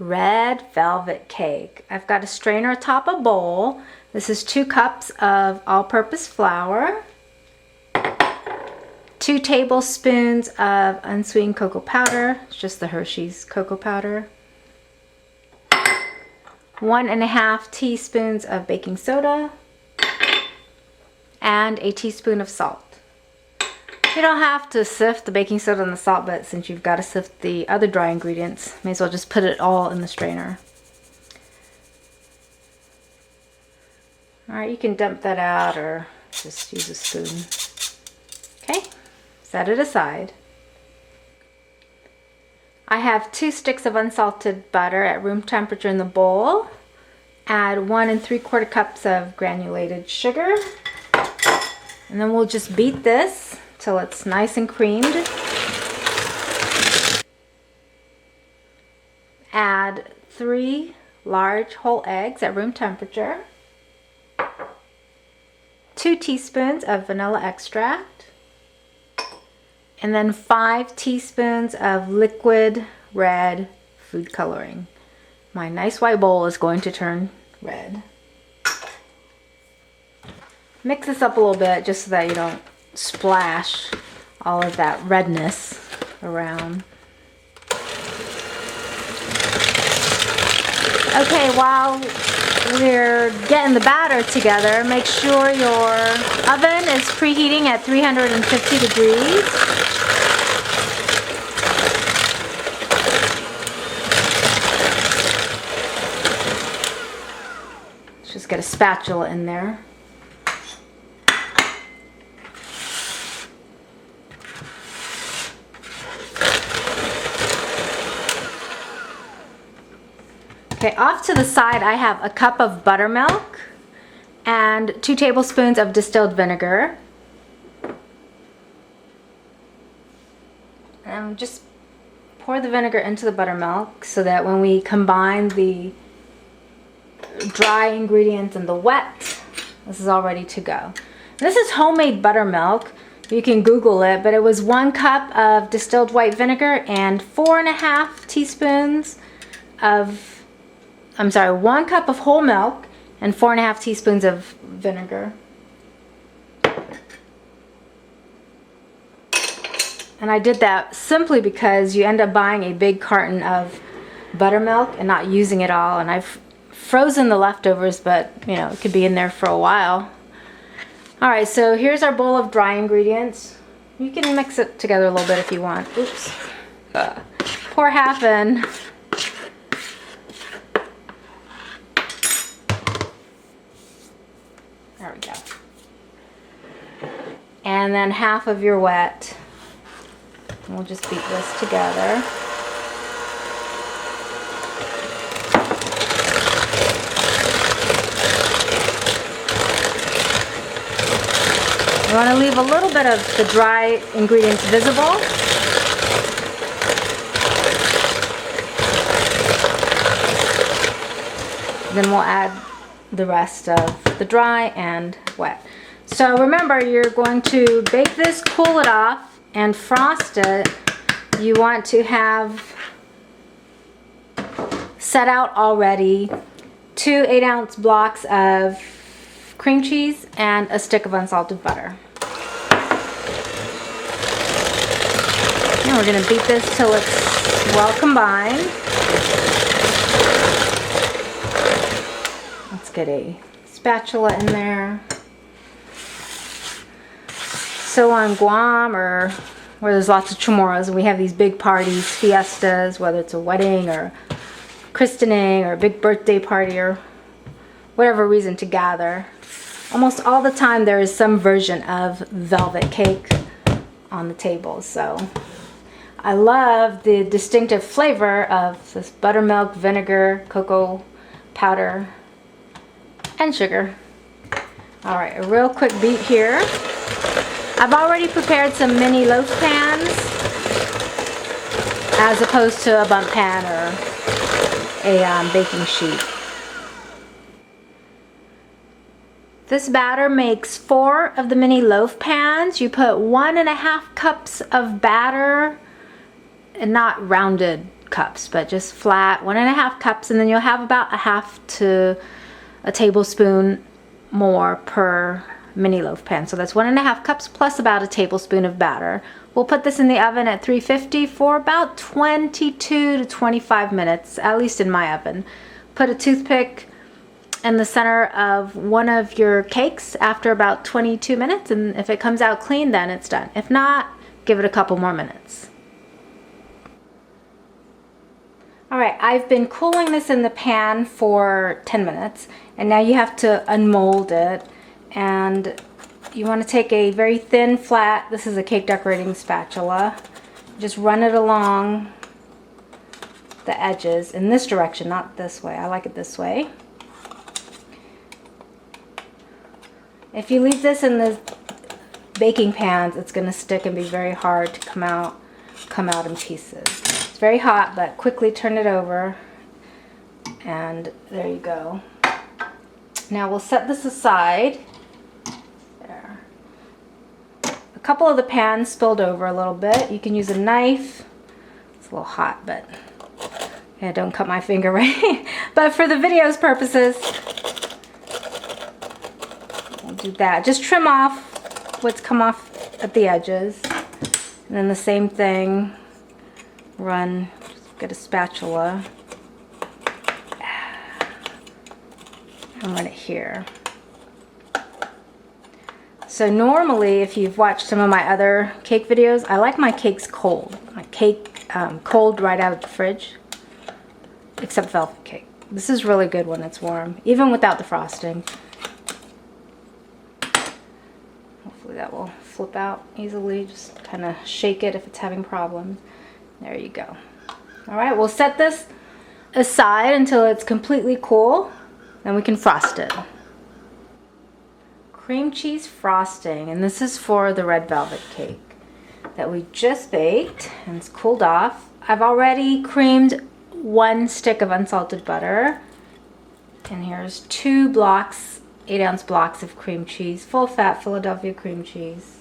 red velvet cake. I've got a strainer atop a bowl. This is 2 cups of all-purpose flour, 2 tablespoons of unsweetened cocoa powder, it's just the Hershey's cocoa powder, 1.5 teaspoons of baking soda, and a teaspoon of salt. You don't have to sift the baking soda and the salt, but since you've got to sift the other dry ingredients, may as well just put it all in the strainer. Alright, you can dump that out or just use a spoon. Okay, set it aside. I have 2 sticks of unsalted butter at room temperature in the bowl. Add 1 3/4 cups of granulated sugar. And then we'll just beat this till it's nice and creamed. Add 3 large whole eggs at room temperature. 2 teaspoons of vanilla extract. And then 5 teaspoons of liquid red food coloring. My nice white bowl is going to turn red. Mix this up a little bit just so that you don't splash all of that redness around. Okay, while we're getting the batter together, make sure your oven is preheating at 350 degrees. Let's just get a spatula in there. Okay, off to the side I have a cup of buttermilk and 2 tablespoons of distilled vinegar. And just pour the vinegar into the buttermilk so that when we combine the dry ingredients and the wet, this is all ready to go. This is homemade buttermilk. You can Google it, but it was 1 cup of distilled white vinegar and 4.5 teaspoons of 1 cup of whole milk and 4.5 teaspoons of vinegar. And I did that simply because you end up buying a big carton of buttermilk and not using it all. And I've frozen the leftovers, but you know, it could be in there for a while. Alright, so here's our bowl of dry ingredients. You can mix it together a little bit if you want. Oops. Pour half in. There we go. And then half of your wet. We'll just beat this together. You want to leave a little bit of the dry ingredients visible. Then we'll add the rest of the dry and wet. So remember, you're going to bake this, cool it off, and frost it. You want to have set out already 2 8-ounce blocks of cream cheese and a stick of unsalted butter. And we're going to beat this till it's well combined. Let's get a spatula in there. So on Guam, or where there's lots of Chamorros, and we have these big parties, fiestas, whether it's a wedding or christening or a big birthday party or whatever reason to gather, almost all the time there is some version of velvet cake on the table. So I love the distinctive flavor of this buttermilk, vinegar, cocoa powder, and sugar. Alright, a real quick beat here. I've already prepared some mini loaf pans as opposed to a bundt pan or a baking sheet. This batter makes 4 of the mini loaf pans. You put 1.5 cups of batter, and not rounded cups, but just flat 1.5 cups, and then you'll have about a half to a tablespoon more per mini loaf pan. So that's 1.5 cups plus about a tablespoon of batter. We'll put this in the oven at 350 for about 22 to 25 minutes, at least in my oven. Put a toothpick in the center of one of your cakes after about 22 minutes, and if it comes out clean, then it's done. If not, give it a couple more minutes. All right, I've been cooling this in the pan for 10 minutes, and now you have to unmold it, and you want to take a very thin, flat, this is a cake decorating spatula, just run it along the edges in this direction, not this way. I like it this way. If you leave this in the baking pans, it's going to stick and be very hard to come out in pieces. It's very hot, but quickly turn it over, and there you go. Now we'll set this aside. There. A couple of the pans spilled over a little bit. You can use a knife. It's a little hot, but yeah, don't cut my finger, right? But for the video's purposes, we'll do that. Just trim off what's come off at the edges, and then the same thing. Just get a spatula and run it here. So normally, if you've watched some of my other cake videos, I like my cakes cold. My cake cold right out of the fridge, except velvet cake. This is really good when it's warm, even without the frosting. Hopefully that will flip out easily. Just kind of shake it if it's having problems. There you go. All right, we'll set this aside until it's completely cool, then we can frost it. Cream cheese frosting, and this is for the red velvet cake that we just baked, and it's cooled off. I've already creamed 1 stick of unsalted butter, and here's 2 blocks, 8-ounce blocks of cream cheese, full fat Philadelphia cream cheese.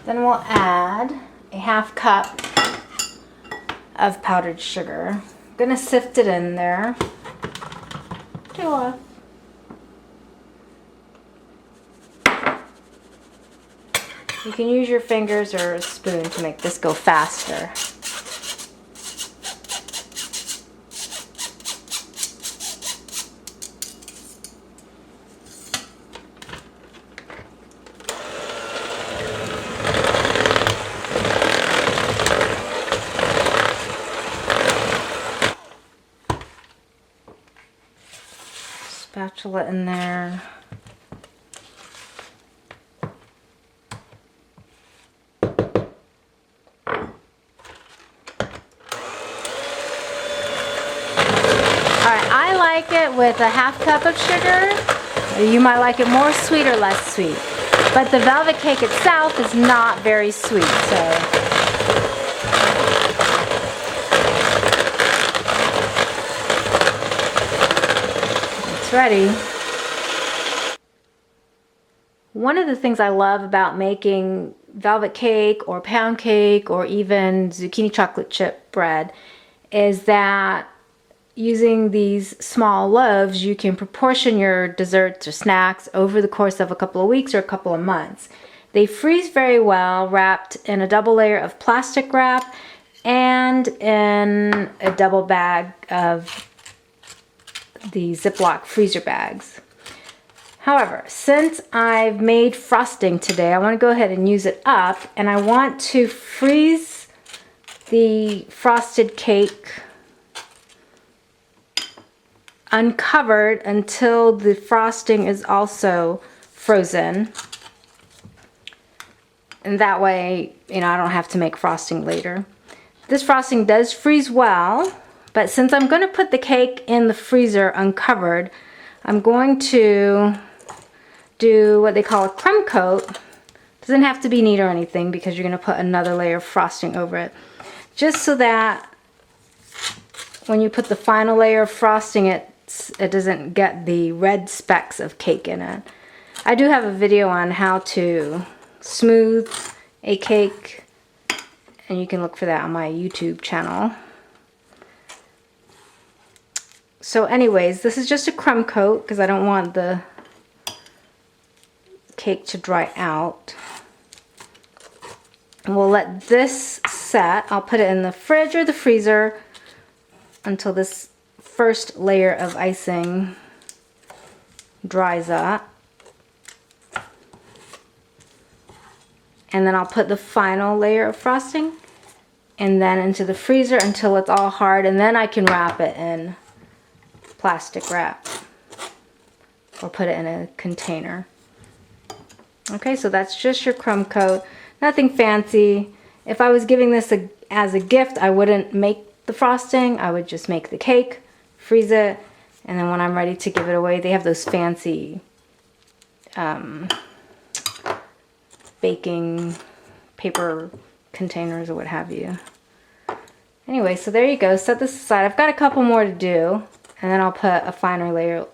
Then we'll add a 1/2 cup of powdered sugar. I'm gonna sift it in there. You can use your fingers or a spoon to make this go faster. Spatula in there. Alright, I like it with a 1/2 cup of sugar. You might like it more sweet or less sweet. But the velvet cake itself is not very sweet, so it's ready. One of the things I love about making velvet cake or pound cake or even zucchini chocolate chip bread is that using these small loaves, you can proportion your desserts or snacks over the course of a couple of weeks or a couple of months. They freeze very well wrapped in a double layer of plastic wrap and in a double bag of the Ziploc freezer bags. However, since I've made frosting today, I want to go ahead and use it up, and I want to freeze the frosted cake uncovered until the frosting is also frozen. And that way, I don't have to make frosting later. This frosting does freeze well, but since I'm going to put the cake in the freezer uncovered, I'm going to do what they call a crumb coat. Doesn't have to be neat or anything because you're going to put another layer of frosting over it. just so that when you put the final layer of frosting, it doesn't get the red specks of cake in it. I do have a video on how to smooth a cake, and you can look for that on my YouTube channel. So anyways, this is just a crumb coat because I don't want the cake to dry out. And we'll let this set. I'll put it in the fridge or the freezer until this first layer of icing dries up. And then I'll put the final layer of frosting and then into the freezer until it's all hard, and then I can wrap it in plastic wrap or put it in a container. Okay, so that's just your crumb coat. Nothing fancy. If I was giving this as a gift, I wouldn't make the frosting. I would just make the cake, freeze it, and then when I'm ready to give it away, they have those fancy baking paper containers or what have you. Anyway, so there you go. Set this aside. I've got a couple more to do, and then I'll put a final layer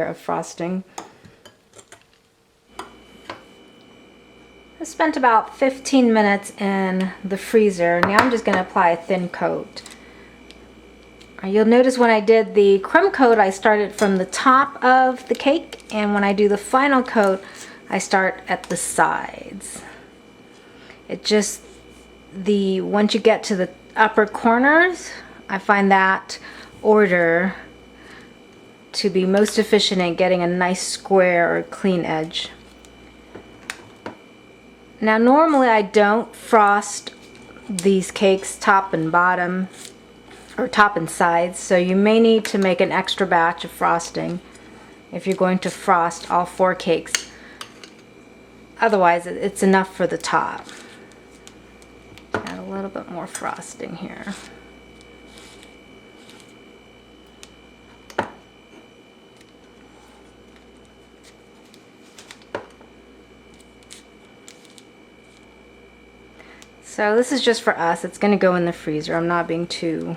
of frosting. I spent about 15 minutes in the freezer. Now I'm just going to apply a thin coat. You'll notice when I did the crumb coat, I started from the top of the cake, and when I do the final coat, I start at the sides. It just, once you get to the upper corners, I find that order to be most efficient in getting a nice square or clean edge. Now normally I don't frost these cakes top and bottom, or top and sides, so you may need to make an extra batch of frosting if you're going to frost all 4 cakes. Otherwise, it's enough for the top. Add a little bit more frosting here. So this is just for us. It's going to go in the freezer. I'm not being too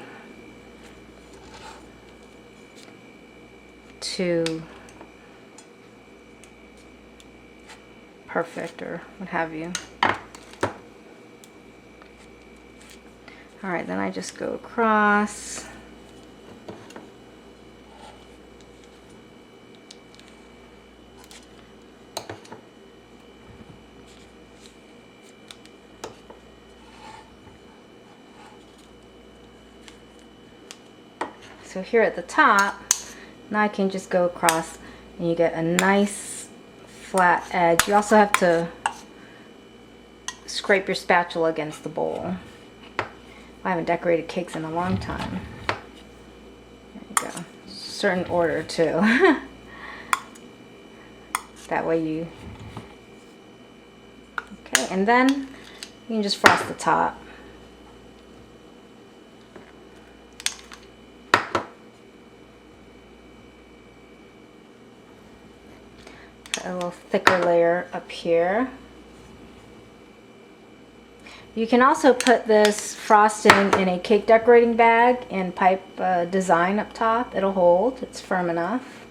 perfect or what have you. Alright, then I just go across. So here at the top, now I can just go across and you get a nice flat edge. You also have to scrape your spatula against the bowl. I haven't decorated cakes in a long time. There you go. Certain order too. That way you... Okay, and then you can just frost the top. A little thicker layer up here. You can also put this frosting in a cake decorating bag and pipe a design up top. It'll hold. It's firm enough.